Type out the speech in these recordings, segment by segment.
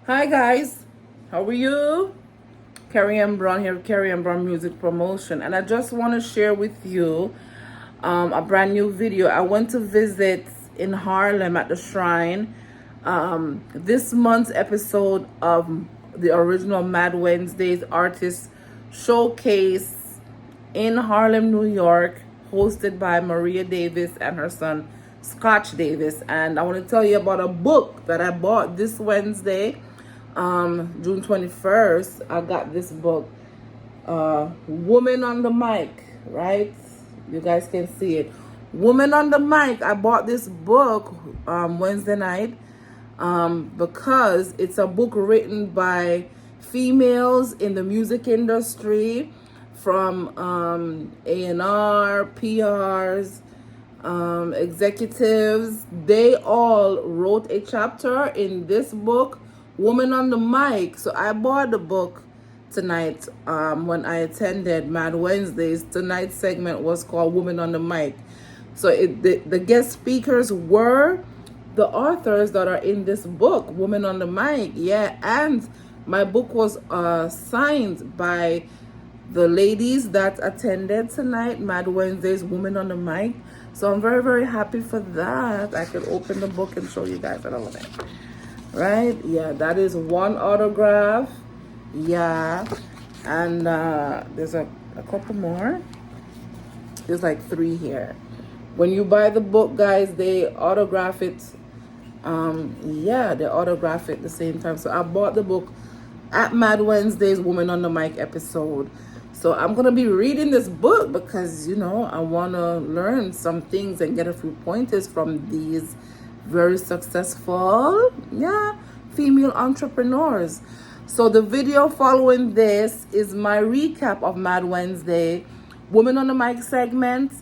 Hi guys, how are you? KERRYANNBROWN here, KERRYANNBROWN Music Promotion, and I just want to share with you a brand new video. I went to visit in Harlem at the Shrine. This month's episode of the original Mad Wednesdays Artist Showcase in Harlem, New York, hosted by Maria Davis and her son Scotch Davis. And I want to tell you about a book that I bought this Wednesday, June 21st. I got this book, Woman on the Mic, right? You guys can see it. Woman on the Mic. I bought this book Wednesday night because it's a book written by females in the music industry, from A&R, PRs, executives. They all wrote a chapter in this book, Woman on the Mic. So I bought the book tonight when I attended Mad Wednesdays. Tonight's segment was called Woman on the Mic. So the guest speakers were the authors that are in this book, Woman on the Mic. Yeah, and my book was signed by the ladies that attended tonight, Mad Wednesdays, Woman on the Mic. So I'm very, very happy for that. I could open the book and show you guys a little bit. Right? Yeah, that is one autograph. Yeah. And there's a couple more. There's like 3 here. When you buy the book, guys, they autograph it. Yeah, they autograph it at the same time. So I bought the book at Mad Wednesday's Woman on the Mic episode. So I'm going to be reading this book because, you know, I want to learn some things and get a few pointers from these very successful, female entrepreneurs. So the video following this is my recap of Mad Wednesday, Woman on the Mic segment,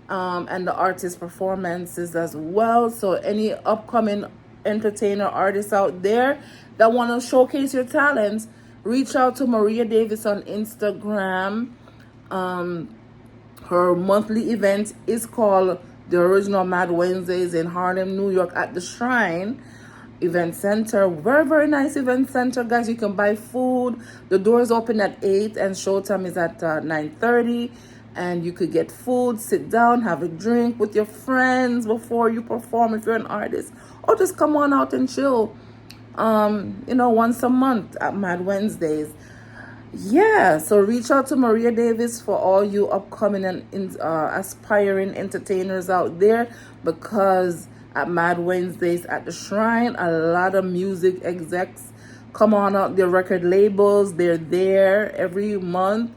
and the artist performances as well. So any upcoming entertainer artists out there that want to showcase your talents, reach out to Maria Davis on Instagram. Her monthly event is called the original Mad Wednesdays in Harlem, New York at the Shrine Event Center. Very, very nice event center, guys. You can buy food. The doors open at 8 and showtime is at 9:30. And you could get food, sit down, have a drink with your friends before you perform if you're an artist. Or just come on out and chill. Once a month at Mad Wednesdays. Yeah, so reach out to Maria Davis for all you upcoming and aspiring entertainers out there, because at Mad Wednesdays at the Shrine, a lot of music execs come on out, their record labels, they're there every month.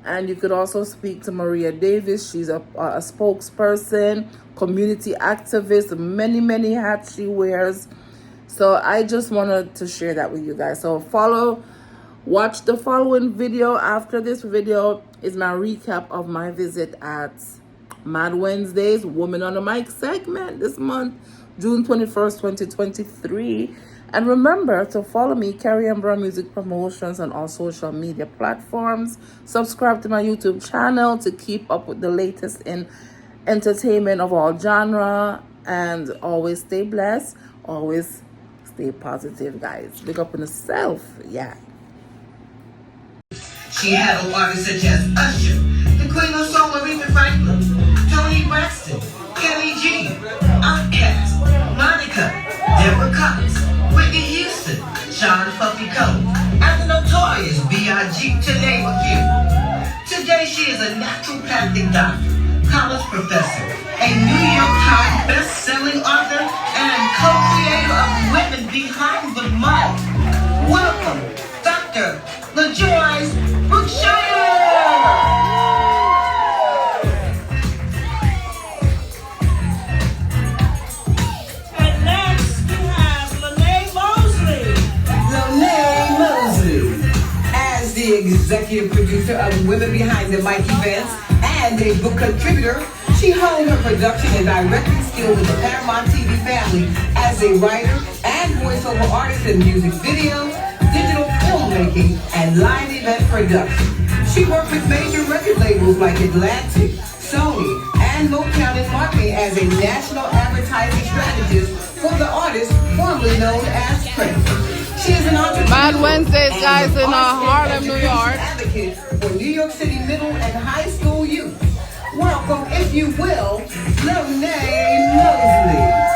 And you could also speak to Maria Davis. She's a spokesperson, community activist, many hats she wears. So I just wanted to share that with you guys. So watch the following video. After this video is my recap of my visit at Mad Wednesdays, Woman on the Mic segment this month, June 21st, 2023. And remember to follow me, KERRYANNBROWN Music Promotions, on all social media platforms. Subscribe to my YouTube channel to keep up with the latest in entertainment of all genre. And always stay blessed. Always stay positive, guys. Big up on yourself. Yeah. She had artists such as Usher, the Queen of Soul, Aretha Franklin, Toni Braxton, Kenny G, Outkast, Monica, Deborah Cox, Whitney Houston, Sean Puffy Combs, and the notorious B.I.G., to name a few. Today she is a naturopathic doctor, college professor, a New York Times best-selling author, and co-creator of Women Behind the Mic. Welcome, Dr. LaJoyce Brookshire! And next we have Lene Mosley. Lene Mosley, as the executive producer of Women Behind the Mic events and a book contributor, she honed her production and directing skills with the Paramount TV family as a writer and voiceover artist in music videos, digital filmmaking, and live event production. She worked with major record labels like Atlantic, Sony, and Motown in marketing as a national advertising strategist for the artist formerly known as Prince. She is an entrepreneur. Mad Wednesdays, guys, in Harlem, New York. Advocate for New York City middle and high school youth. Welcome, if you will, Monet Mosley.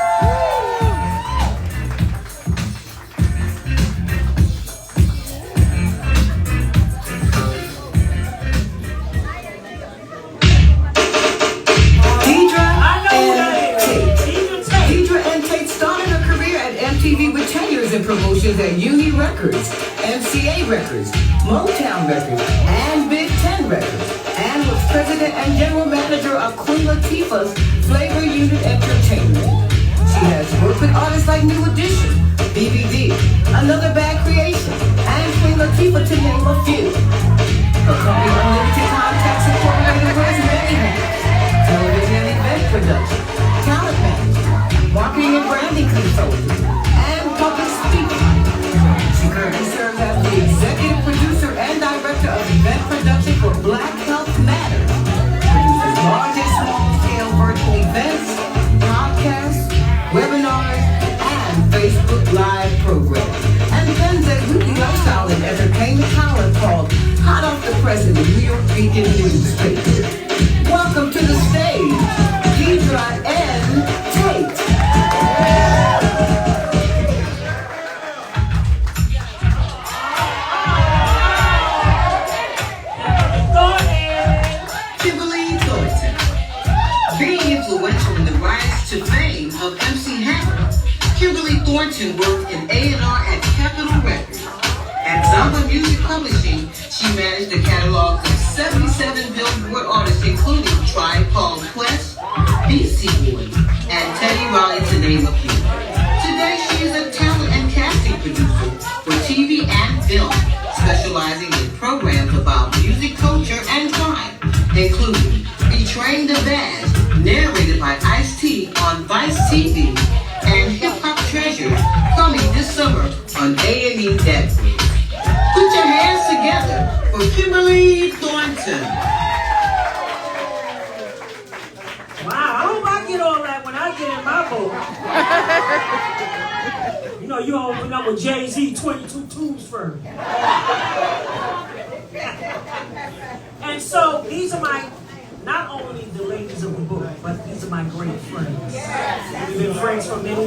With 10 years in promotions at Uni Records, MCA Records, Motown Records, and Big Ten Records, and was president and general manager of Queen Latifah's Flavor Unit Entertainment. She has worked with artists like New Edition, BBD, Another Bad Creation, and Queen Latifah, to name a few. Her company Unlimited Contacts Incorporated wears many hats: television and event production, talent management, marketing and branding consulting, public speaking. She currently serves as the executive producer and director of event production for Black Health Matters. Produces large and small-scale virtual events, podcasts, webinars, and Facebook Live programs. And then there's weekly lifestyle and entertainment column called Hot Off the Press in the New York Beacon newspaper. Welcome to the stage, Deidre N. Tate. To fame of MC Hammer, Kimberly Thornton worked in A&R at Capitol Records. At Zamba Music Publishing, she managed the catalogs of 77 Billboard artists, including Tribe Called Quest, BC Boy, and Teddy Riley, to name a few. Today, she is a talent and casting producer for TV and film, specializing in programs about music culture and crime, including Betraying the Badge, narrated by Ice-T on Vice TV, and Hip Hop Treasures, coming this summer on A&E Network. Put your hands together for Kimberly Thornton. Wow, I hope I get all that when I get in my boat. You know, you open up with Jay-Z 22 twos first. And so these are not only the ladies of the book, but these are my great friends. We've been friends for many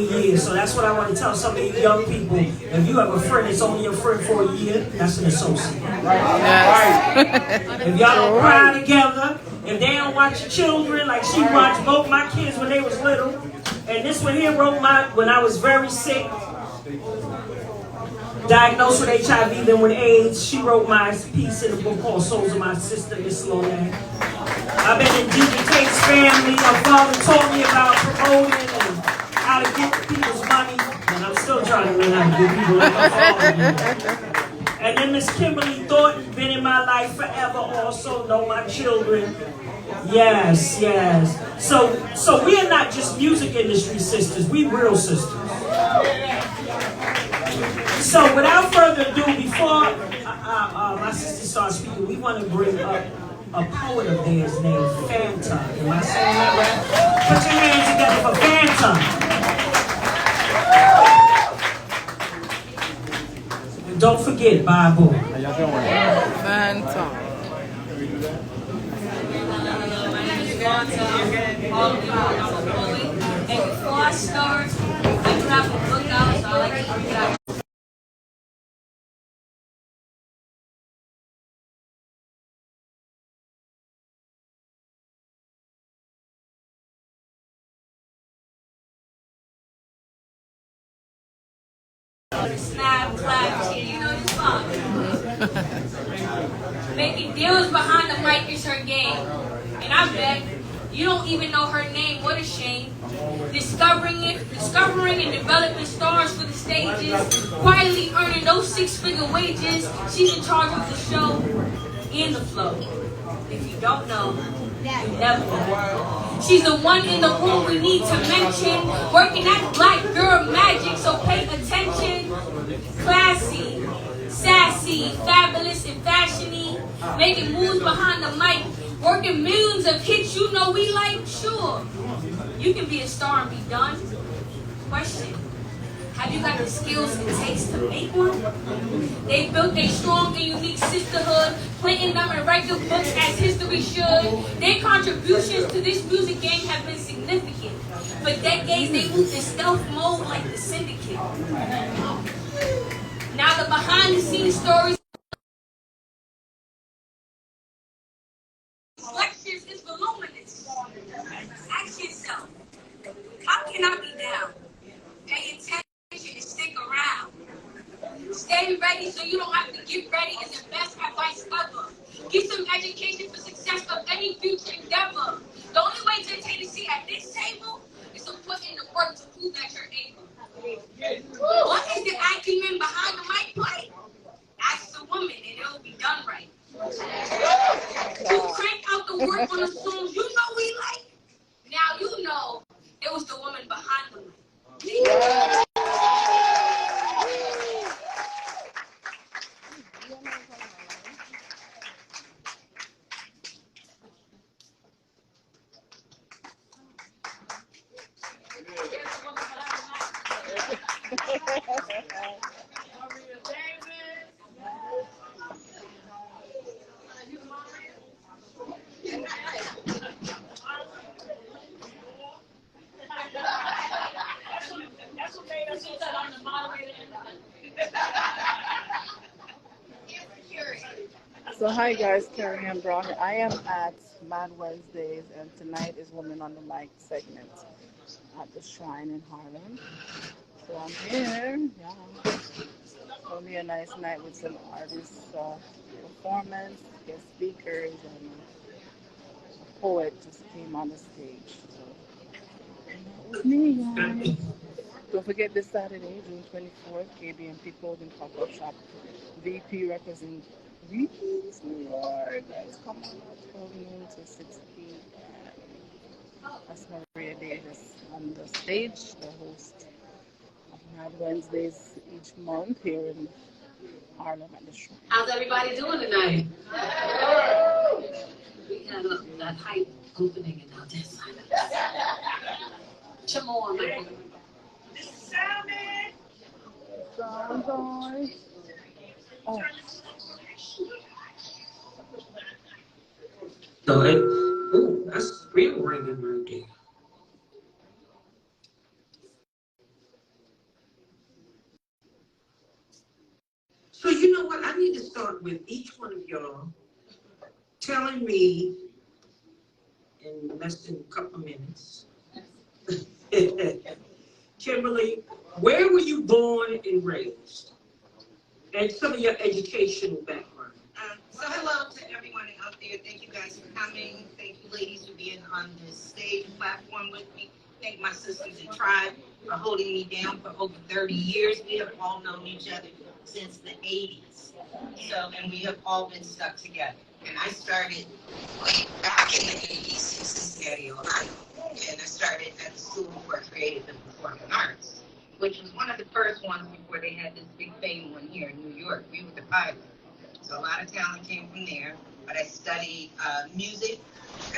years. So that's what I want to tell some of you young people. If you have a friend that's only your friend for a year, that's an associate. Yes. If y'all don't cry together, if they don't watch your children, like she watched both my kids when they was little, and this one here wrote when I was very sick, diagnosed with HIV, then with AIDS. She wrote my piece in a book called Souls of My Sister, Miss Lonan. I've been in Deacon Tate's family. My father taught me about promoting and how to get people's money, and I'm still trying to learn how to get people like my father. And then Miss Kimberly Thornton, been in my life forever, also know my children. Yes. So we are not just music industry sisters, we real sisters. So without further ado, before my sister starts speaking, we want to bring up a poet of theirs named Fanta. Am I saying that right? Put your hands together for Fanta. And don't forget Bible. How y'all doing? Fanta. My name is Fanta. I'm a poet. And before I start, I do have a book out, so I like to bring it out. Snap, clap, shit, you know the song. Making deals behind the mic is her game. And I bet you don't even know her name, what a shame. Discovering and developing stars for the stages, quietly earning those six-figure wages. She's in charge of the show and the flow. If you don't know, you never know. She's the one in the room we need to mention, working that black girl magic, so pay attention. Classy, sassy, fabulous and fashiony, making moves behind the mic, working millions of hits you know we like. Sure, you can be a star and be done. Question, Have you got the skills it takes to make one? They built a strong and unique sisterhood, planting them in regular books as history should. Their contributions to this music game have been significant. For decades, they moved in stealth mode like the syndicate. Now the behind-the-scenes stories. Lectures is voluminous. Ask yourself, how can I be down? Pay attention and stick around. Stay ready so you don't have to get ready is the best advice ever. Get some education for success of any future endeavor. The only way to attain a seat at this table is to put in the work to prove that you're able. What is the acumen behind the mic play? Ask the woman and it'll be done right. You crank out the work on the songs you know we like. Now you know it was the woman behind the mic. So hi guys, KERRYANNBROWN. I am at Mad Wednesdays, and tonight is Women on the Mic segment at the Shrine in Harlem. So I'm here. Yeah. It's gonna be a nice night with some artists, performance, guest speakers, and a poet just came on the stage. So with me, guys. Don't forget this Saturday, June 24th, KBMP Clothing Pop-Up Shop. VP represents VP's New York. Guys, come on out 12 noon to 6 p.m. That's Maria Davis on the stage, the host of Mad Wednesdays each month here in Harlem at the Shrine. How's everybody doing tonight? We had that hype opening and now this side. Come on, man. This is Sound Man. Sound boy. Oh. So, ooh, that's real ringing right there. So you know what? I need to start with each one of y'all telling me in less than a couple minutes. Kimberly, where were you born and raised? And some of your educational background. So hello to everyone out there. Thank you guys for coming. Thank you ladies for being on this stage platform with me. Thank my sisters in Tribe for holding me down for over 30 years. We have all known each other since the 80s. So, and we have all been stuck together. And I started way back in the 80s in Cincinnati, Ohio. And I started at the School for Creative and Performing Arts, which was one of the first ones before they had this big fame one here in New York. We were the pilot. So a lot of talent came from there. But I studied music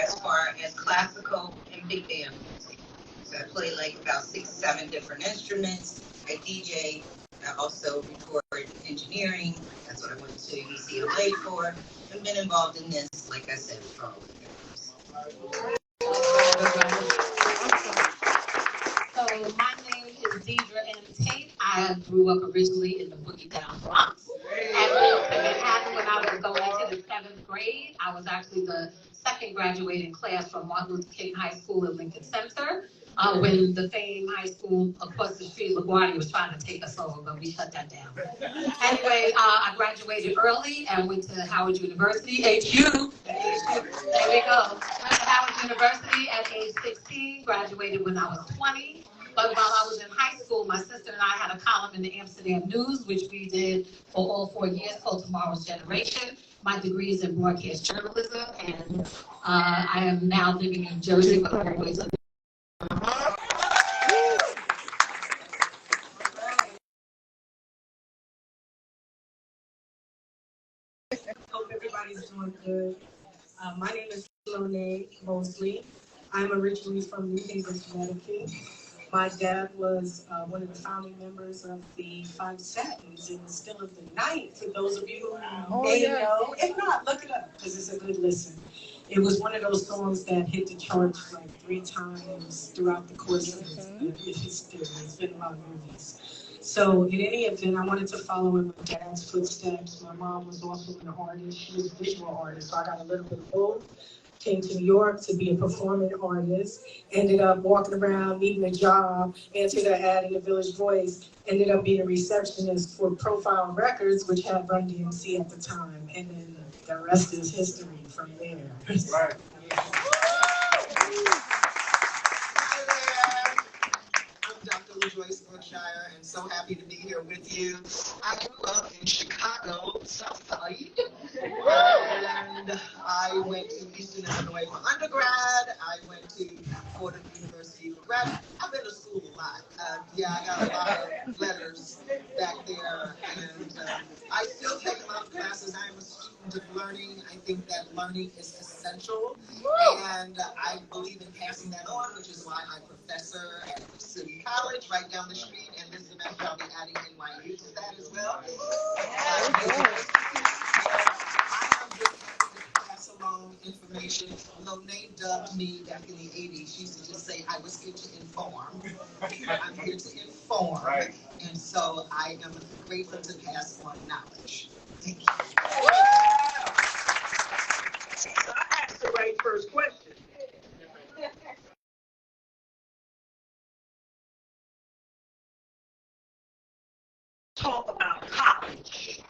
as far as classical and big band music. So I played like about 6, 7 different instruments. I DJ. I also record engineering. That's what I went to UCLA for. I've been involved in this, like I said, for all the years. So my name is Deidre M. Tate. I grew up originally in the Boogie Down Bronx. I moved to Manhattan when I was going into the 7th grade. I was actually the second graduating class from Martin Luther King High School in Lincoln Center. When the famed high school across the street, LaGuardia, was trying to take us over, but we shut that down. Anyway, I graduated early and went to Howard University, HU. There we go. Went to Howard University at age 16, graduated when I was 20. But while I was in high school, my sister and I had a column in the Amsterdam News, which we did for all 4 years, called Tomorrow's Generation. My degree is in broadcast journalism, and I am now living in Jersey, but I'm always living. Hope everybody's doing good. My name is Monet Mosley. I'm originally from New Haven, Connecticut. My dad was one of the founding members of the Five Satins in the Still of the Night, for those of you who may know. If not, look it up, because it's a good listen. It was one of those songs that hit the charts like 3 times throughout the course of its history. It's been a lot of movies. So in any event, I wanted to follow in my dad's footsteps. My mom was also an artist. She was a visual artist, so I got a little bit of both. Came to New York to be a performing artist. Ended up walking around, needing a job, answered an ad in the Village Voice. Ended up being a receptionist for Profile Records, which had Run DMC at the time. And then the rest is history from there. Right. Joyce Berkshire, and so happy to be here with you. I grew up in Chicago, South Side, and I went to Eastern Illinois for undergrad. I went to Fordham University for grad. I've been to school a lot. I got a lot of letters back there, and I still take a lot of classes. I am a student of learning. I think that learning is essential, and I believe in passing that on, which is why I'm a professor at City College right down the street, and this semester I'll be adding NYU to that as well. I am just happy to pass along information. Although Nate dubbed me back in the 80s, she used to just say I was here to inform. I'm here to inform, and so I am grateful to pass on knowledge. Thank you. So I asked the right first question. Talk about college,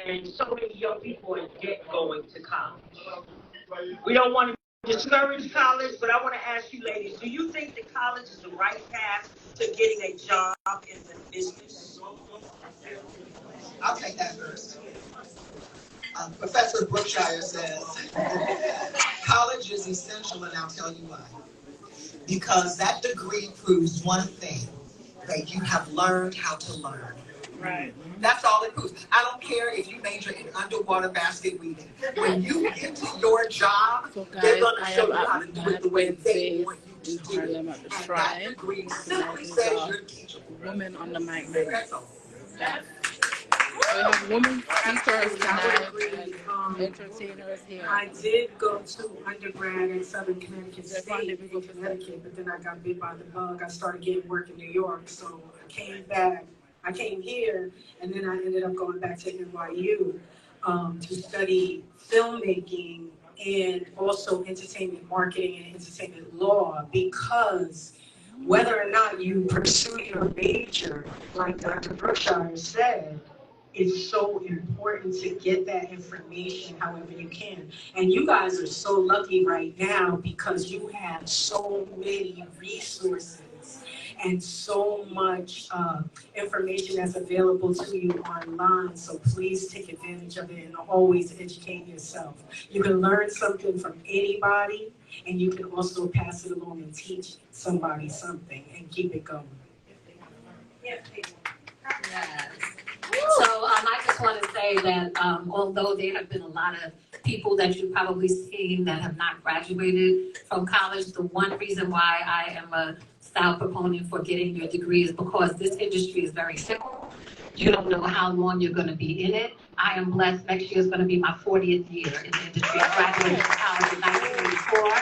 and so many young people are debt going to college. We don't want to discourage college, but I want to ask you ladies, do you think that college is the right path to getting a job in the business? I'll take that first. Professor Brookshire says college is essential, and I'll tell you why. Because that degree proves one thing, that you have learned how to learn. Right. That's all it proves. I don't care if you major in underwater basket weaving. When you get to your job, they're going to show you how to do it the way they want you to do it. And that degree simply says you're teachable. Women on the mic. That's all. We have women speakers tonight and entertainers here. I did go to undergrad in Southern Connecticut State in Connecticut, but then I got bit by the bug. I started getting work in New York, so I came back. I came here, and then I ended up going back to NYU to study filmmaking and also entertainment marketing and entertainment law, because whether or not you pursue your major, like Dr. Brookshire said, it's so important to get that information however you can. And you guys are so lucky right now because you have so many resources and so much information that's available to you online. So please take advantage of it and always educate yourself. You can learn something from anybody, and you can also pass it along and teach somebody something and keep it going. Yes. So I just want to say that although there have been a lot of people that you've probably seen that have not graduated from college, the one reason why I am a stout proponent for getting your degree is because this industry is very fickle. You don't know how long you're going to be in it. I am blessed. Next year is going to be my 40th year in the industry. I graduated from college in 1984.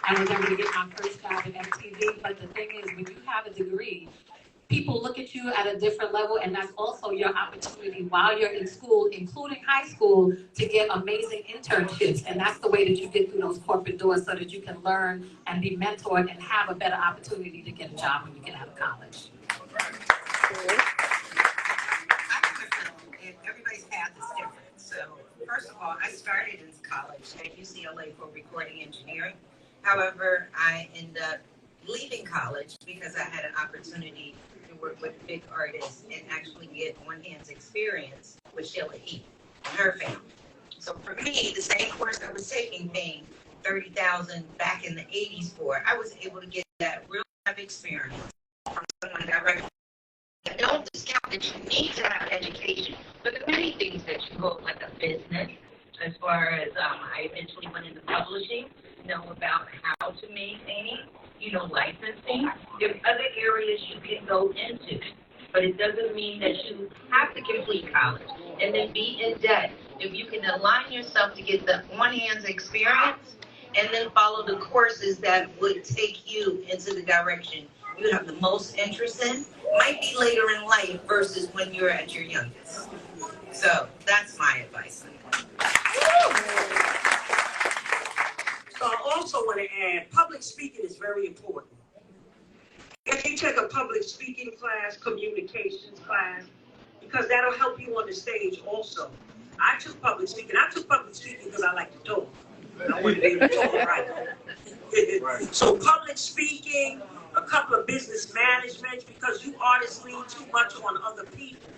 I was able to get my first job at MTV. But the thing is, when you have a degree, people look at you at a different level, and that's also your opportunity while you're in school, including high school, to get amazing internships. And that's the way that you get through those corporate doors so that you can learn and be mentored and have a better opportunity to get a job when you get out of college. Everybody's path is different. So first of all, I started in college at UCLA for recording engineering. However, I ended up leaving college because I had an opportunity to work with big artists and actually get on-hands experience with Sheila E. and her family. So for me, the same course I was taking, paying $30,000 back in the 80s for, I was able to get that real life experience from someone directly. Don't discount that you need to have education, but there are many things that you go like a business. As far as I eventually went into publishing, know about how to make things, licensing. There are other areas you can go into, but it doesn't mean that you have to complete college and then be in debt. If you can align yourself to get the on-hands experience and then follow the courses that would take you into the direction you have the most interest in, might be later in life versus when you're at your youngest. So that's my advice on that. So I also want to add, public speaking is very important. If you take a public speaking class, communications class, because that'll help you on the stage also. I took public speaking. I took public speaking because I like to talk. I want to be able to talk right. So public speaking, a couple of business management, because you artists lean too much on other people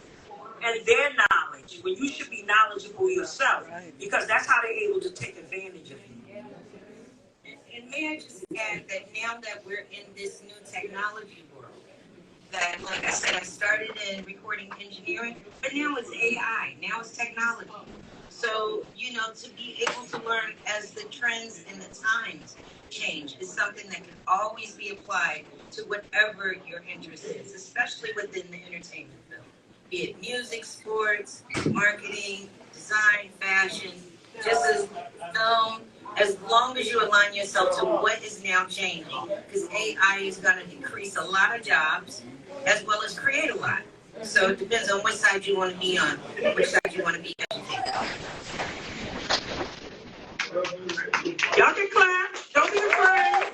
and their knowledge when you should be knowledgeable yourself, because that's how they're able to take advantage of you. And may I just add that now that we're in this new technology world, that, like I said, I started in recording engineering, but now it's AI, now it's technology. So, to be able to learn as the trends and the times change is something that can always be applied to whatever your interest is, especially within the entertainment field. Be it music, sports, marketing, design, fashion, just as film, as long as you align yourself to what is now changing, because AI is going to decrease a lot of jobs as well as create a lot. So it depends on which side you want to be on, which side you want to be educated on. Y'all can clap. Don't be afraid.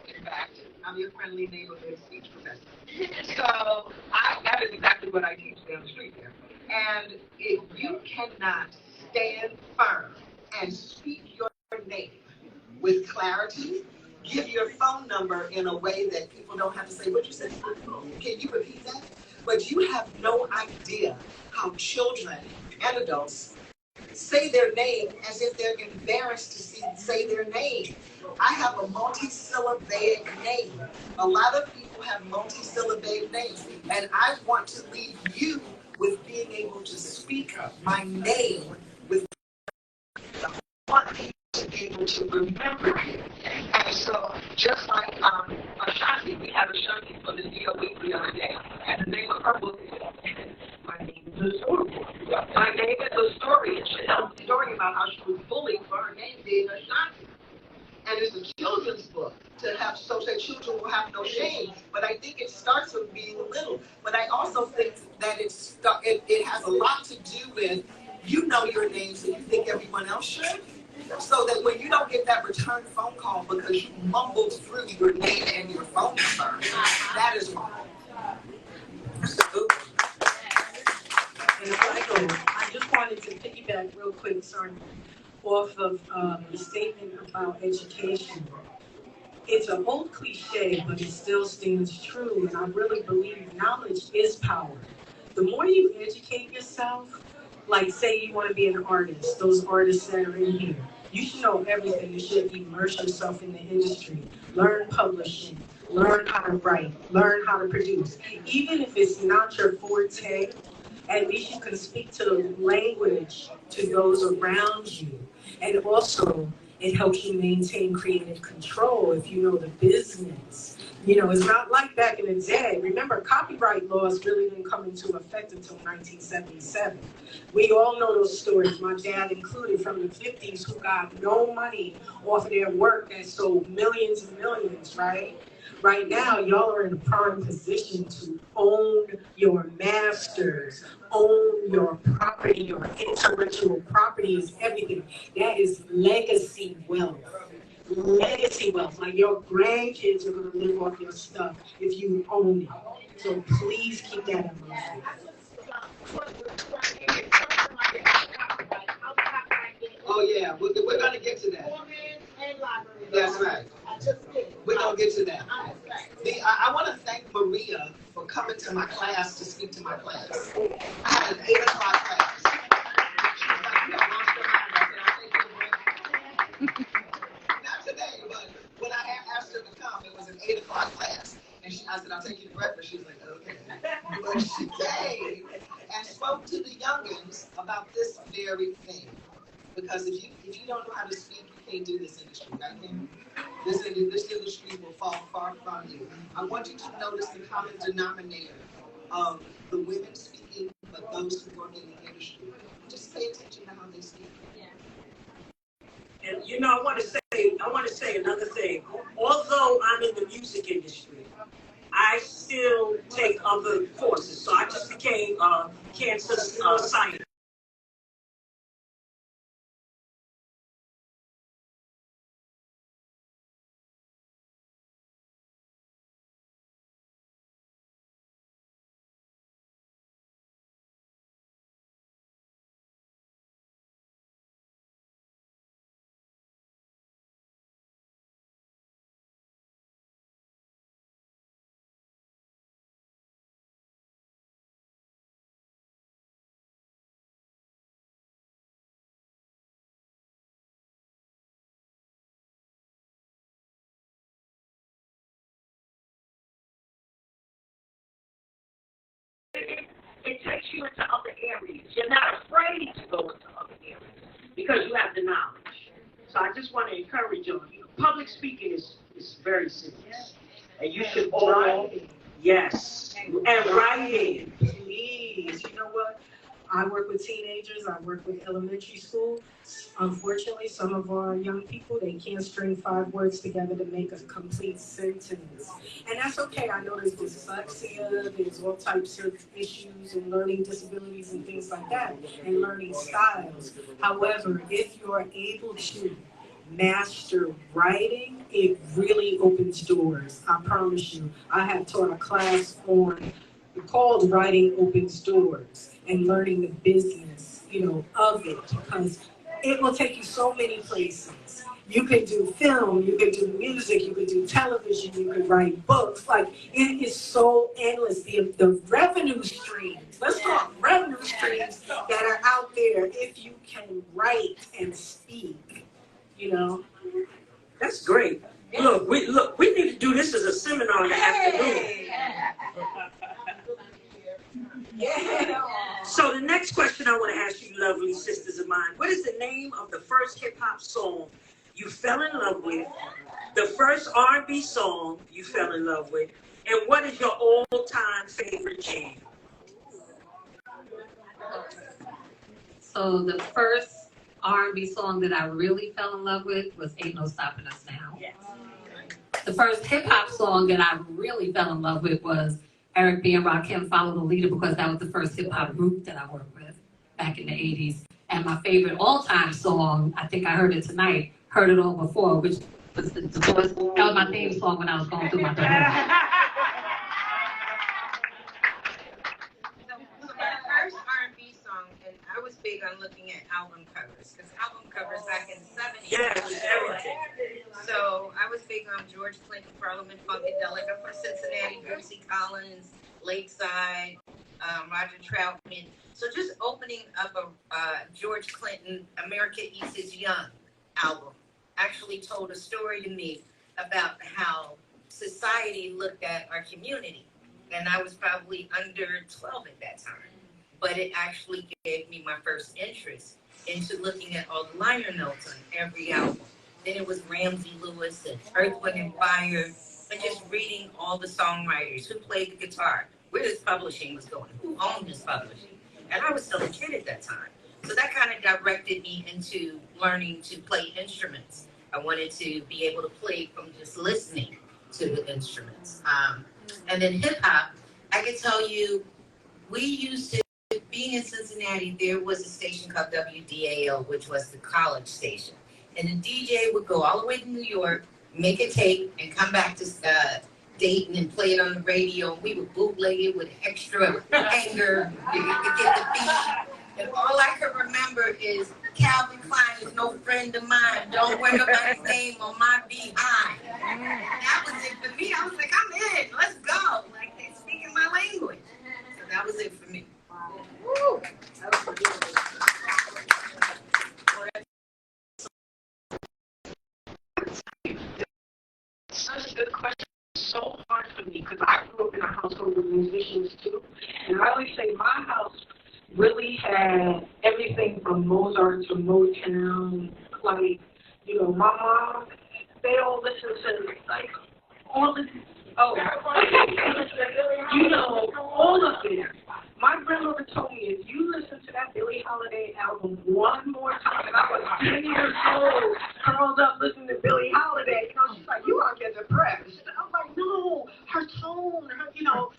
In fact, I'm your friendly neighborhood speech professor. So that is exactly what I teach down the street there. And if you cannot stand firm and speak your name with clarity, give your phone number in a way that people don't have to say, what you said, can you repeat that? But you have no idea how children and adults say their name as if they're embarrassed to say their name. I have a multi-syllabic name. A lot of people have multi-syllabic names, and I want to leave you with being able to speak my name with I want people to be able to remember you. And so, just like Ashanti, we had Ashanti for the DOE the other day, and the name of her book is My Name is a Story. My Name is a Story, and she tells a story about how she was bullied for her name being Ashanti. And it's a children's book to have, so that children will have no shame. But I think it starts with being little. But I also think that it has a lot to do with, you know your name, so you think everyone else should. So that when you don't get that return phone call because you mumbled through your name and your phone number, that is wrong. And I just wanted to piggyback real quick, sorry, off of the statement about education. It's an old cliche, but it still stands true, and I really believe knowledge is power. The more you educate yourself, like say you want to be an artist, those artists that are in here, you should know everything. You should immerse yourself in the industry, learn publishing, learn how to write, learn how to produce. Even if it's not your forte, at least you can speak to the language to those around you. And also, it helps you maintain creative control if you know the business. It's not like back in the day. Remember, copyright laws really didn't come into effect until 1977. We all know those stories, my dad included, from the 50s, who got no money off of their work and sold millions and millions, right? Right now, y'all are in a prime position to own your masters, own your property, your intellectual property is everything. That is legacy wealth. Legacy wealth. Like your grandkids are going to live off your stuff if you own it. So please keep that in mind. Oh yeah, we're going to get to that. That's right. We're going to get to that. I want to thank Maria for coming to my class to speak to my class. I had an 8 o'clock class. Not today, but when I asked her to come, it was an 8 o'clock class. And I said, I'll take you to breakfast. She was like, okay. But she came and spoke to the youngins about this very thing. Because if you don't know how to speak, you can't do this industry, right, Kim? This industry will fall far from you. I want you to notice the common denominator of the women speaking, but those who work in the industry. Just pay attention to how they speak. And you know, I want to say another thing. Although I'm in the music industry, I still take other courses. So I just became cancer scientist. It takes you into other areas. You're not afraid to go into other areas because you have the knowledge. So I just want to encourage you. Public speaking is very serious. And you should all, yes, and writing. Please, you know what? I work with teenagers. I work with elementary school. Unfortunately, some of our young people, they can't string 5 words together to make a complete sentence. And that's okay. I know there's dyslexia, there's all types of issues and learning disabilities and things like that, and learning styles. However, if you're able to master writing, it really opens doors. I promise you. I have taught a class called Writing Opens Doors, and learning the business, of it, because it will take you so many places. You can do film, you can do music, you can do television, you can write books. Like, it is so endless. The revenue streams, let's talk revenue streams that are out there if you can write and speak, That's great. Look, we need to do this as a seminar in the afternoon. So the next question I want to ask you, lovely sisters of mine, what is the name of the first hip-hop song you fell in love with, the first R&B song you fell in love with, and what is your all-time favorite jam? So the first R&B song that I really fell in love with was Ain't No Stopping Us Now. Yes. The first hip-hop song that I really fell in love with was Eric B. and Rakim, Follow the Leader, because that was the first hip-hop group that I worked with back in the 80s. And my favorite all-time song, I think I heard it tonight, Heard It All Before, which was that was my theme song when I was going through my divorce. So my first R&B song, and I was big on looking at album covers, because album covers back in the 70s. Yes, everything. So I was big on George Clinton, Parliament Funkadelic. I'm from Cincinnati, Bootsy Collins, Lakeside, Roger Troutman. So just opening up a George Clinton, America East is Young album actually told a story to me about how society looked at our community. And I was probably under 12 at that time. But it actually gave me my first interest into looking at all the liner notes on every album. Then it was Ramsey Lewis and Earth, Wind and Fire, and just reading all the songwriters, who played the guitar, where this publishing was going, who owned this publishing. And I was still a kid at that time. So that kind of directed me into learning to play instruments. I wanted to be able to play from just listening to the instruments. And then hip hop, I can tell you, we used to, being in Cincinnati, there was a station called WDAL, which was the college station. And the DJ would go all the way to New York, make a tape, and come back to Dayton and play it on the radio. We would bootleg it with extra anger. You could get the beat. And all I could remember is Calvin Klein is no friend of mine. Don't worry about his name on my behind. That was it for me. I was like, I'm in. Let's go. Like, they're speaking my language. So that was it for me. Woo. Such a good question. It's so hard for me because I grew up in a household with musicians too. And I always say my house really had everything from Mozart to Motown. Like, you know, my mom, they all listen to, like, all of you know, all of it. My grandmother told me, if you listen to that Billie Holiday album one more time, and I was 10 years old, curled up listening to Billie Holiday, you know, she's like, you gonna get depressed. I'm like, no, her tone, you know.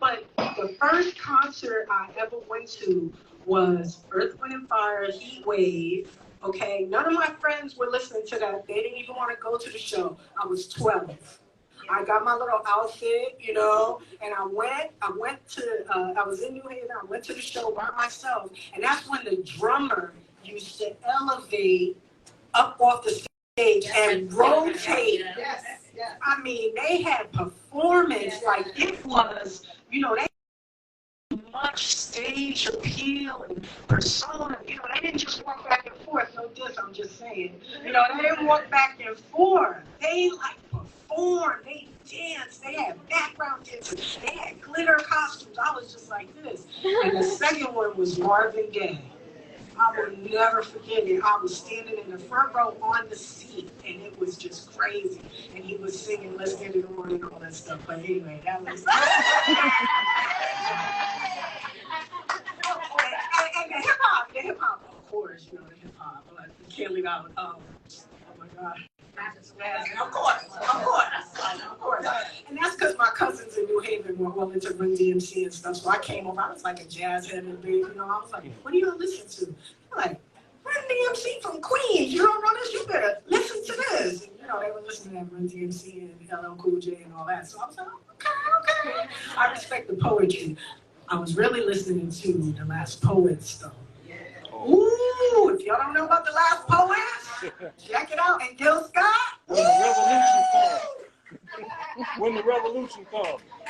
But the first concert I ever went to was Earth, Wind and Fire, Heat Wave. Okay, none of my friends were listening to that. They didn't even want to go to the show. I was 12. I got my little outfit, you know, and I went to, I was in New Haven, I went to the show by myself, and that's when the drummer used to elevate up off the stage and rotate. Yes. I mean, they had performance, like it was, you know, they had much stage appeal and persona, you know, they didn't just walk back and forth, no diss, I'm just saying. You know, they didn't walk back and forth. They like performed, they danced, they had background dancers, they had glitter costumes. I was just like this. And the second one was Marvin Gaye. I will never forget it. I was standing in the front row on the seat, and it was just crazy. And he was singing "Let's Get It On" and all that stuff. But anyway, that was. and the hip hop, of course, you know, the hip hop. But you can't leave out. Oh my God. Of course. And that's because my cousins in New Haven were well into Run DMC and stuff. So I came over. I was like a jazz head and big, you know. I was like, what do you listen to? I'm like, Run DMC from Queens. You don't know this? You better listen to this. And, you know, they were listening to Run DMC and LL Cool J and all that. So I was like, okay. I respect the poetry. I was really listening to The Last Poets, though. Ooh, if y'all don't know about The Last Poets, check it out. And Gil Scott. When the revolution comes. When the revolution comes. I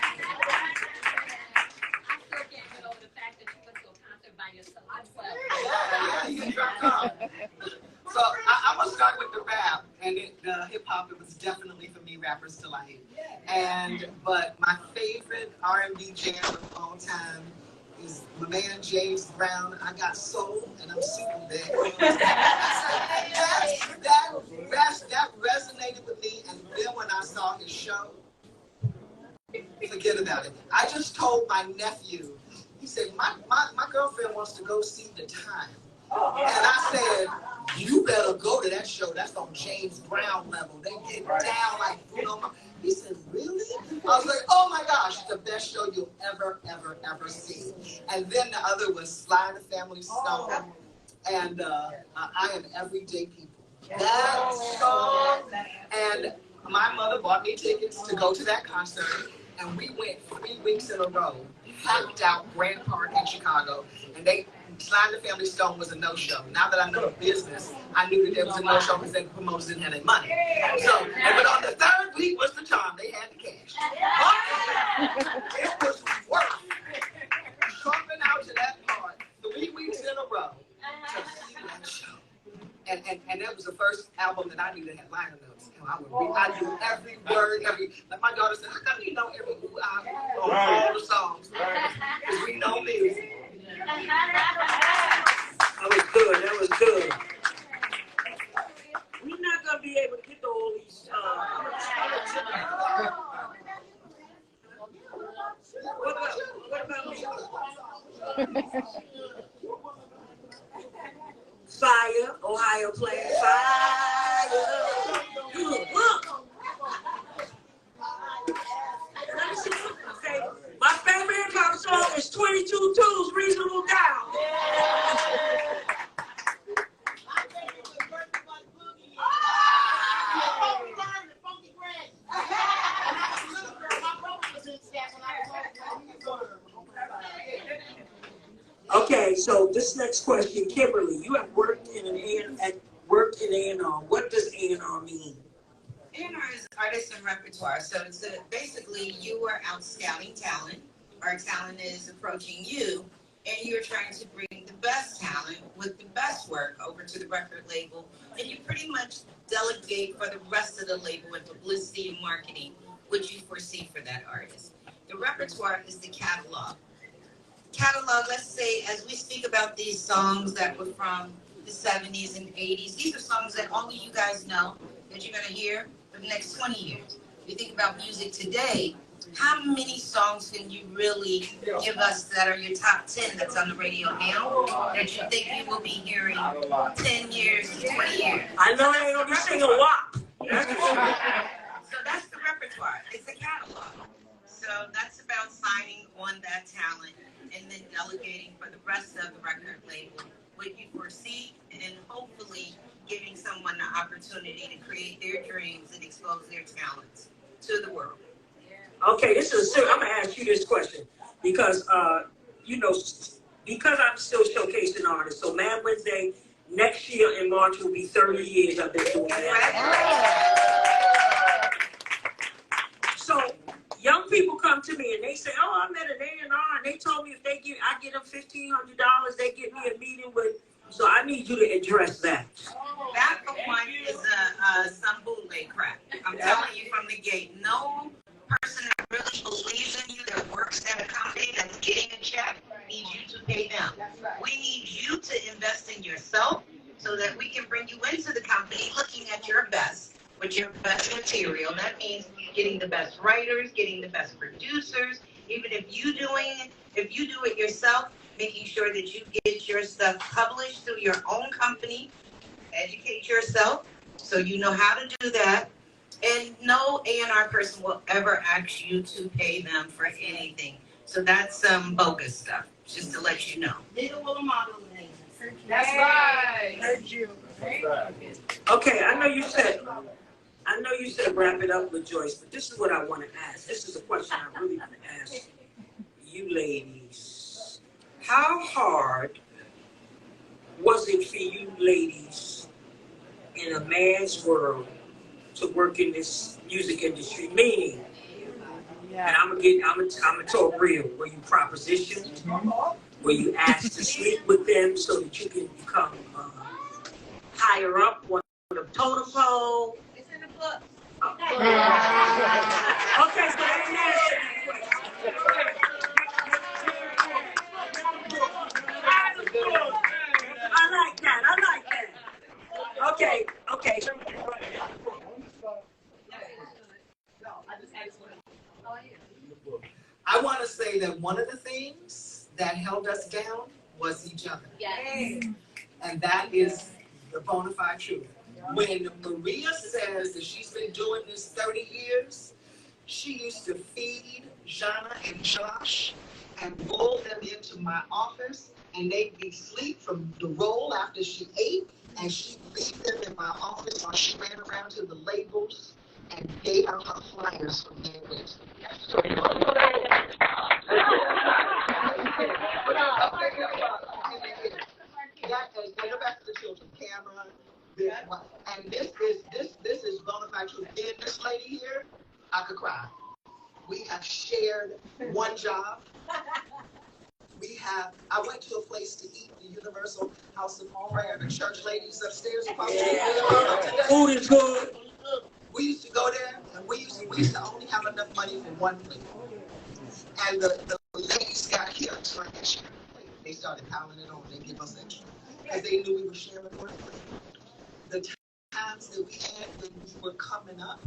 still can't get over the fact that you went to a concert by yourself. So I'm gonna start with the rap, and the hip hop. It was definitely for me, Rappers Delight. But my favorite R&B jam of all time is my man James Brown. I Got Soul, and I'm super big. That resonated with me, and then when I saw his show, forget about it. I just told my nephew. He said, my girlfriend wants to go see The Time. And I said, you better go to that show. That's on James Brown level. They get down like Bruno Mars. He said, really? I was like, oh my gosh, it's the best show you'll ever see. And then the other was Sly and the Family Stone and I Am Everyday People. That song. And my mother bought me tickets to go to that concert, and we went 3 weeks in a row, packed out Grant Park in Chicago, and Sly and the Family Stone was a no-show. Now that I know the business, I knew that there was a no-show because the promoters didn't have any money. So, but on the third week was the time they had the cash. But it was worth jumping out to that part 3 weeks in a row to see that show. And that was the first album that I knew that had liner notes. You know, I knew every word, like my daughter said, how come you know every on all the songs? Because we know music. That was good. We're not going to be able to get to all these. What about me? Fire, Ohio playing fire. Okay. My favorite hip hop song is 22 Tools, Reasonable Doubt. Okay, so this next question, Kimberly, you have worked in A&R. What does A&R mean? A&R is artists and repertoire. So it's basically you are out scouting talent. Our talent is approaching you, and you're trying to bring the best talent with the best work over to the record label, and you pretty much delegate for the rest of the label with publicity and marketing, what you foresee for that artist. The repertoire is the catalog. catalog, let's say, as we speak about these songs that were from the 70s and 80s, these are songs that only you guys know, that you're going to hear for the next 20 years. If you think about music today, how many songs can you really give us that are your top 10 that's on the radio now that you think you will be hearing 10 years to 20 years? I know I ain't gonna be singing WAP. So that's the repertoire. It's a catalog. So that's about signing on that talent and then delegating for the rest of the record label what you foresee and hopefully giving someone the opportunity to create their dreams and expose their talents to the world. Okay, this is I'm gonna ask you this question because you know, because I'm still showcasing artists. So Mad Wednesday next year in March will be 30 years I've been doing that. So young people come to me and they say, "Oh, I met an A&R and they told me if I get them $1,500, they get me a meeting with." So I need you to address that. That for one is some bootleg crap. I'm telling you from the gate. No person that really believes in you, that works at a company that's getting a check, needs you to pay them. We need you to invest in yourself so that we can bring you into the company looking at your best, with your best material. That means getting the best writers, getting the best producers. Even if you do it yourself, making sure that you get your stuff published through your own company. Educate yourself so you know how to do that. And no A&R person will ever ask you to pay them for anything. So that's some bogus stuff, just to let you know. That's right. Heard you. Okay, I know you said wrap it up with Joyce, but this is what I want to ask. This is a question I really want to ask you ladies. How hard was it for you ladies in a man's world to work in this music industry? Meaning, and I'm gonna talk real. Were you propositioned? Were you asked to sleep with them so that you can become higher up on the totem pole? It's in the book. Okay, so let me ask you a question. I like that. Okay. I want to say that one of the things that held us down was each other. Yes. And that is the bona fide truth. When Maria says that she's been doing this 30 years, she used to feed Jana and Josh and roll them into my office, and they'd be asleep from the roll after she ate, and she'd leave them in my office while she ran around to the labels and gave out her flyers from their ways. So go back to the children, camera. And this is bona fide truth. Then this lady here, I could cry. We have shared one job. I went to a place to eat, the Universal House of Prayer, the church ladies upstairs. Food is good. We used to go there, and we used to only have enough money for one plate. And the ladies got here so I could share a plate. They started piling it on. They give us extra because they knew we were sharing one plate. The times that we had when we were coming up,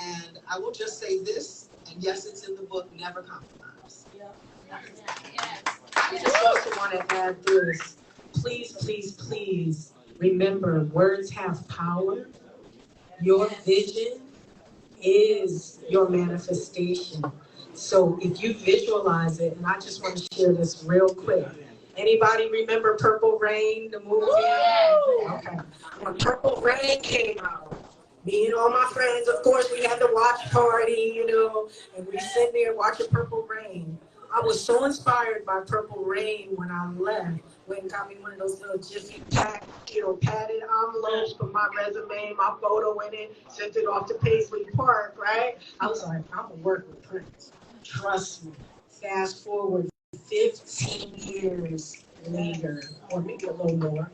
and I will just say this, and yes, it's in the book, never compromise. I just also want to add this. Please remember, words have power. Your vision is your manifestation. So if you visualize it, and I just want to share this real quick. Anybody remember Purple Rain, the movie? Okay. When Purple Rain came out, me and all my friends, of course, we had the watch party, and we sit there watching Purple Rain. I was so inspired by Purple Rain when I left. Went and got me one of those little Jiffy padded envelopes, put my resume, my photo in it, sent it off to Paisley Park, right? I was like, I'm gonna work with Prince. Trust me. Fast forward 15 years later, or maybe a little more.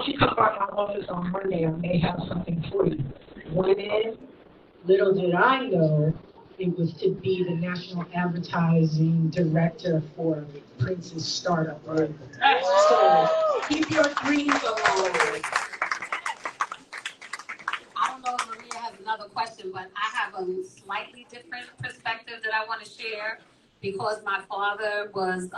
She come by my office on Monday, I may have something for you. Went in, little did I know, it was to be the national advertising director for Prince's startup label. So keep your dreams alive. I don't know if Maria has another question, but I have a slightly different perspective that I want to share because my father was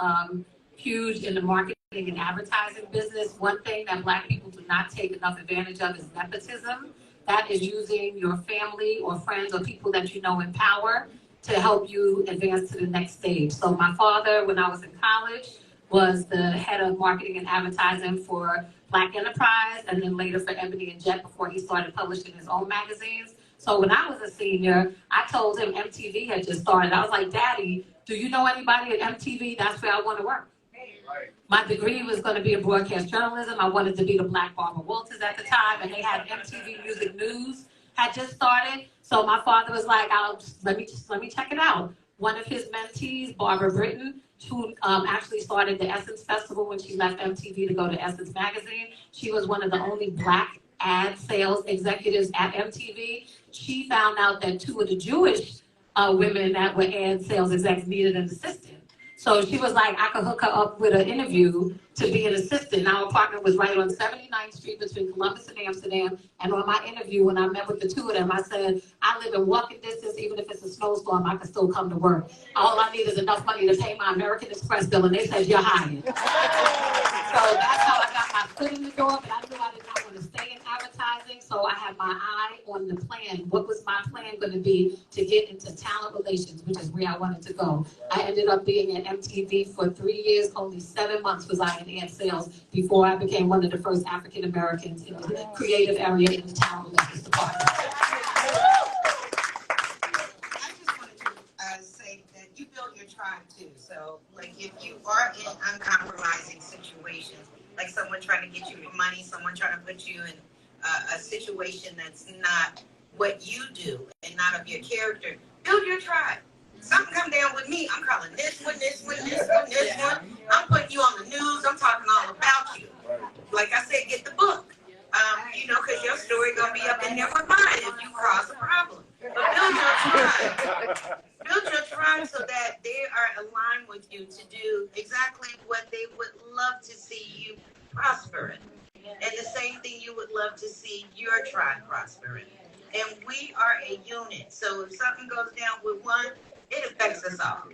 huge in the marketing and advertising business. One thing that Black people do not take enough advantage of is nepotism. That is using your family or friends or people that you know in power to help you advance to the next stage. So my father, when I was in college, was the head of marketing and advertising for Black Enterprise, and then later for Ebony and Jet before he started publishing his own magazines. So when I was a senior, I told him MTV had just started. I was like, Daddy, do you know anybody at MTV? That's where I want to work. My degree was going to be in broadcast journalism. I wanted to be the Black Barbara Walters at the time, and they had MTV Music News had just started. So my father was like, let me check it out. One of his mentees, Barbara Britton, who actually started the Essence Festival when she left MTV to go to Essence Magazine. She was one of the only Black ad sales executives at MTV. She found out that two of the Jewish women that were ad sales execs needed an assistant. So she was like, I could hook her up with an interview to be an assistant. Our apartment was right on 79th Street between Columbus and Amsterdam. And on my interview, when I met with the two of them, I said, I live in walking distance, even if it's a snowstorm, I can still come to work. All I need is enough money to pay my American Express bill, and they said, you're hired. So that's how I got my foot in the door, but I knew I did not want to stay in advertising, so I had my eye on the plan. What was my plan going to be to get into talent relations, which is where I wanted to go. I ended up being at MTV for 3 years. Only 7 months was I in ad sales before I became one of the first African Americans in the creative area in the talent relations department. I just wanted to say that you built your tribe too. So, like, if you are in uncompromising situations, like someone trying to get you money, someone trying to put you in a situation that's not what you do and not of your character, build your tribe. Something come down with me, I'm calling this one, this one, this one, this one. I'm putting you on the news. I'm talking all about you. Like I said, get the book. You know, because your story gonna be up in there with mine if you cause a problem. But build your tribe. Build your tribe so that they are aligned with you to do exactly what they would love to see you prosper in. And the same thing you would love to see your tribe prosper in. And we are a unit. So if something goes down with one, it affects us all.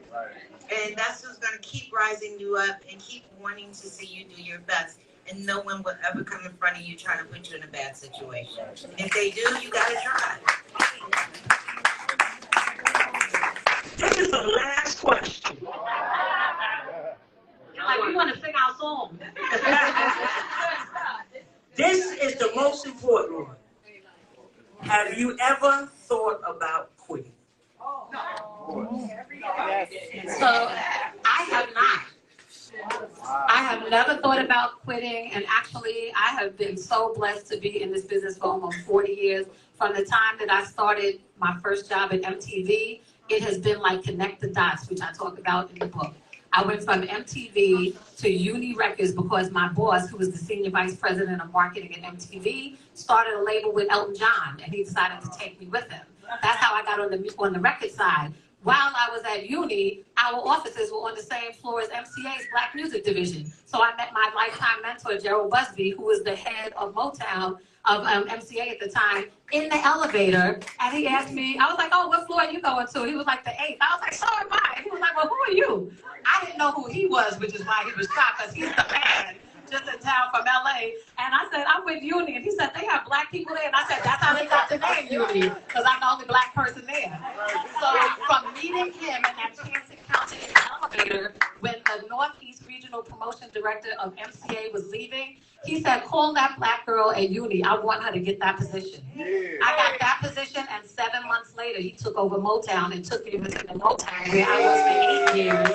And that's who's going to keep rising you up and keep wanting to see you do your best. And no one will ever come in front of you trying to put you in a bad situation. If they do, you got to try. This is the last question. Like, we want to sing our song. This is the most important one. Have you ever thought about quitting? So I have not. I have never thought about quitting, and actually I have been so blessed to be in this business for almost 40 years. From the time that I started my first job at MTV, it has been like connect the dots, which I talk about in the book. I went from MTV to Uni Records because my boss, who was the senior vice president of marketing at MTV, started a label with Elton John, and he decided to take me with him. That's how I got on the record side. While I was at uni, our offices were on the same floor as MCA's Black Music Division. So I met my lifetime mentor, Gerald Busby, who was the head of Motown of MCA at the time, in the elevator. And he asked me, I was like, oh, what floor are you going to? He was like, the 8th. I was like, so am I. He was like, well, who are you? I didn't know who he was, which is why he was shocked, because he's the man just in town from LA. And I said, I'm with Uni. And he said, they have Black people there. And I said, that's how they got the name Uni, because I'm the only Black person there. So from meeting him and that chance encounter in the elevator, when the Northeast Regional Promotion Director of MCA was leaving, he said, call that Black girl at Uni. I want her to get that position. I got that position, and 7 months later, he took over Motown and took me within the Motown, where I was for 8 years.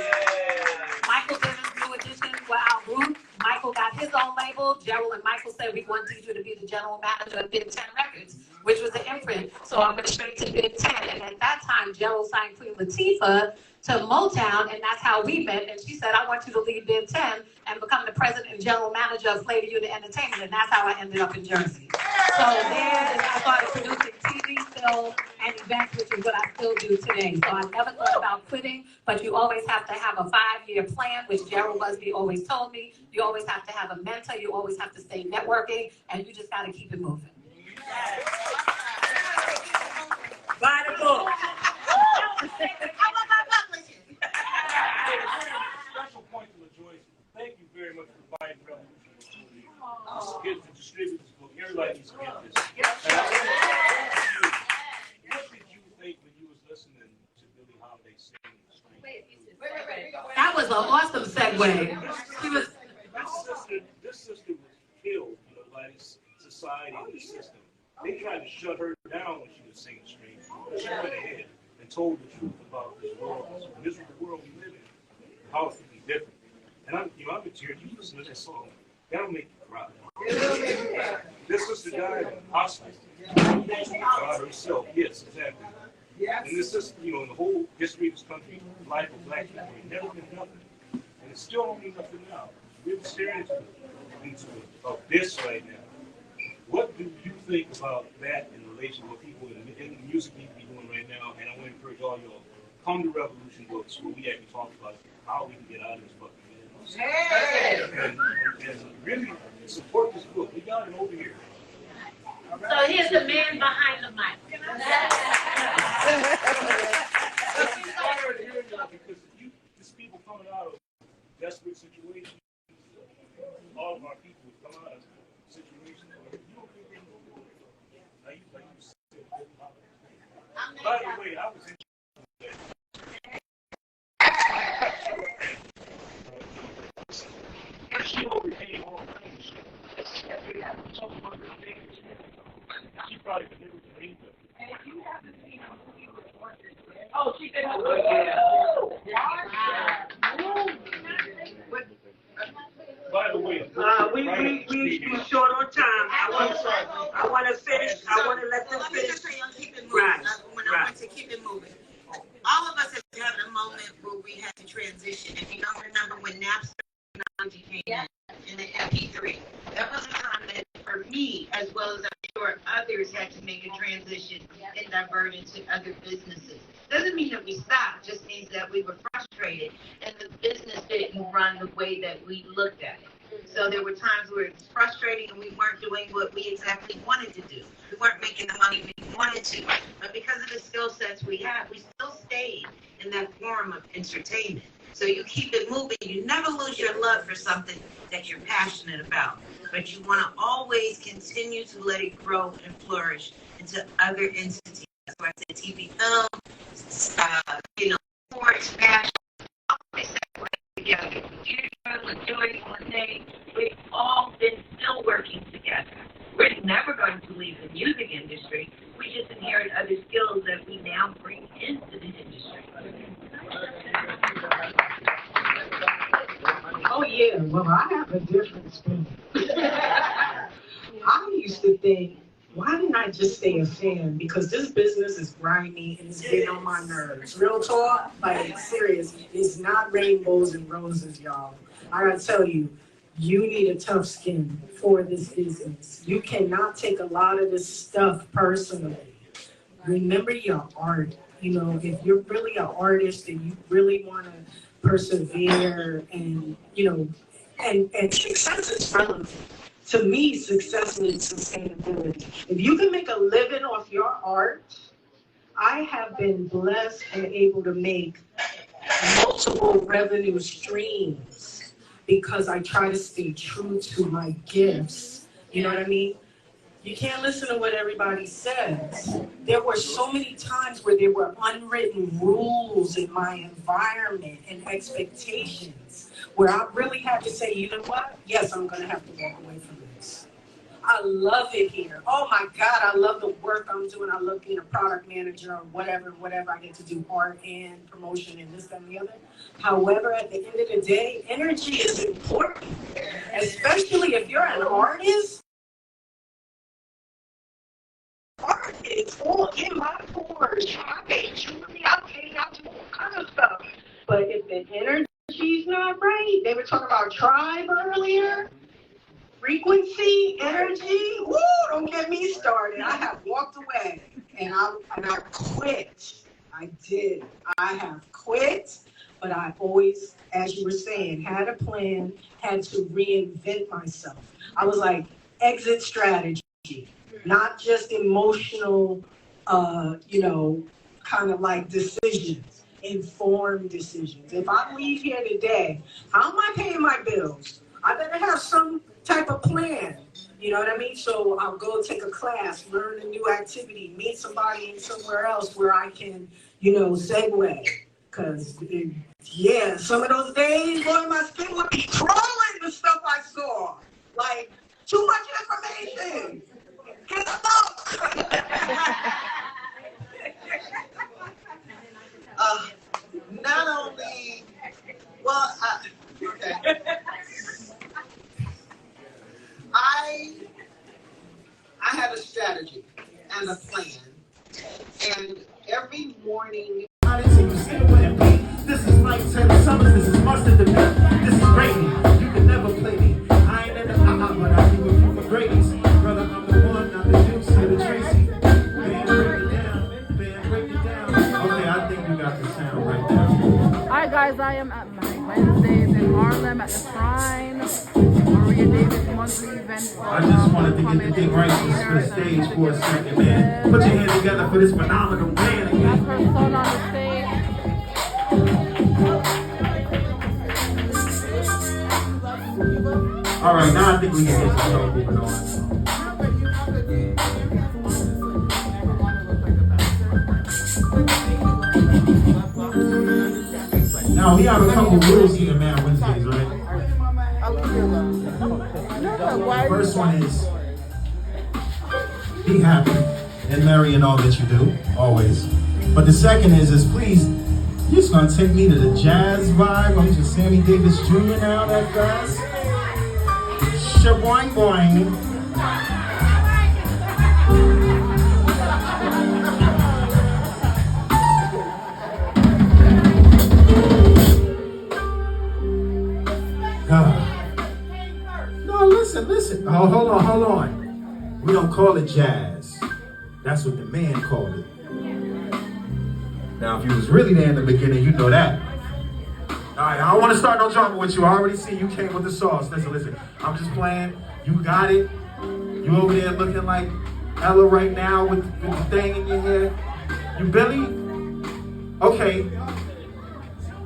Michael Bivens' New Edition were our group. Michael got his own label. Gerald and Michael said, we want Deidre to be the general manager of Big 10 Records, which was the imprint. So I went straight to Big 10. And at that time, Gerald signed Queen Latifah to Motown, and that's how we met. And she said, I want you to leave Big 10 and become the president and general manager of Flavor Unit Entertainment, and that's how I ended up in Jersey. So there, I started producing TV, film, and events, which is what I still do today. So I never thought about quitting, but you always have to have a 5-year plan, which Gerald Busby always told me. You always have to have a mentor. You always have to stay networking, and you just got to keep it moving. Buy the book. Special point to LaJoyce. Thank you very much for buying Revolution. Get to distribute this book. Everybody needs to get this. And I want to ask you, what did you think when you was listening to Billie Holiday sing? That was an awesome segue. She was. This sister was killed, by this society and this system. They tried to shut her down when she was singing straight. She went ahead and told the truth about this world, this miserable world we live in, how it could be different. And I'm in tears. You listen to that song, that'll make you cry. This sister died in hospice. By herself, yes, exactly. And this is, in the whole history of this country, the life of black people, it never been nothing. And it still don't mean nothing now. We're staring into this right now. What do you think about that in relation to what people in the music need to be doing right now? And I want to encourage all y'all, come to Revolution Books, where we actually talk about how we can get out of this fucking business. And really support this book. We got it over here. So here's the man behind the mic. Because these people coming out of desperate situations, all of our people come out of situations. You don't think they know what like you said. By the way, I was in she overcame all things. She probably could never believe it. And if you haven't seen a movie with horses, Oh, she did. By the way, we short on time. I want to finish. I want to let them Let me finish. just say on Keep It Moving. Right. When I went to Keep It Moving, all of us have had a moment where we had to transition. If you don't remember when Napster technology came in the MP3, that was a time that for me, as well as I'm sure others, had to make a transition and divert into other businesses. Doesn't mean that we stopped, just means that we were frustrated and the business didn't run the way that we looked at it. So there were times where it was frustrating and we weren't doing what we exactly wanted to do. We weren't making the money we wanted to. But because of the skill sets we have, we still stayed in that form of entertainment. So you keep it moving. You never lose your love for something that you're passionate about. But you want to always continue to let it grow and flourish into other entities. That's why I said TV, film, sports, fashion, always separate together. LaJoyce, Lene, we've all been still working together. We're never going to leave the music industry. We just inherit other skills that we now bring into the industry. Oh yeah, well I have a different spin. I used to think, why didn't I just stay a fan? Because this business is grimy and it's getting on my nerves. Real talk, like serious. It's not rainbows and roses, y'all. I gotta tell you, you need a tough skin for this business. You cannot take a lot of this stuff personally. Remember your art. If you're really an artist and you really want to persevere and, and success is relevant. To me, success means sustainability. If you can make a living off your art, I have been blessed and able to make multiple revenue streams because I try to stay true to my gifts. You know what I mean? You can't listen to what everybody says. There were so many times where there were unwritten rules in my environment and expectations where I really had to say, you know what? Yes, I'm going to have to walk away from this. I love it here. Oh my God, I love the work I'm doing. I love being a product manager or whatever I get to do, art and promotion and this, that, and the other. However, at the end of the day, energy is important, especially if you're an artist. Art is all in my pores. I made jewelry, I do all kinds of stuff. The energy's not right. They were talking about tribe earlier. Frequency, energy. Woo! Don't get me started. I have walked away and I quit. I did. I have quit, but I always, as you were saying, had a plan, had to reinvent myself. I was like, exit strategy, not just emotional, kind of like decisions, informed decisions. If I leave here today, how am I paying my bills? I better have some type of plan. You know what I mean? So I'll go take a class, learn a new activity, meet somebody in somewhere else where I can, segue. Because, some of those days, boy, my skin would be crawling the stuff I saw. Like, too much information. Get a book. Not only, okay. I had a strategy and a plan, and every morning. This is Mike Taylor Summers, this is Mustard the Beat, this is Brady. You can never play me. I ain't in the but I do it for Brady's. Brother, I'm the one, I'm the juice, you're the Tracy. Band, break it down, break it down. Okay, I think you got the sound right there. Hi guys, I am at my Wednesdays in Harlem at the Shrine. Maria Davis monthly event. I just wanted to get the thing right to the stage for a second, man. Put your hands together for this phenomenal band again. That's her son on the stage. All right, now I think we can get the show moving on. Now we have a couple rules here, man. Wednesdays, right? First one is be happy and merry in all that you do, always. But the second is please, you're just gonna take me to the jazz vibe. I'm just Sammy Davis Jr. now, that fast. Shaboing boing. No, listen. Oh, hold on. We don't call it jazz. That's what the man called it. Now, if you was really there in the beginning, you know that. All right, I don't want to start no drama with you. I already see you came with the sauce. Listen. I'm just playing. You got it. You over there looking like Ella right now with the thing in your hair. You Billy? Okay.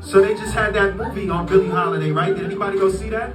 So they just had that movie on Billie Holiday, right? Did anybody go see that?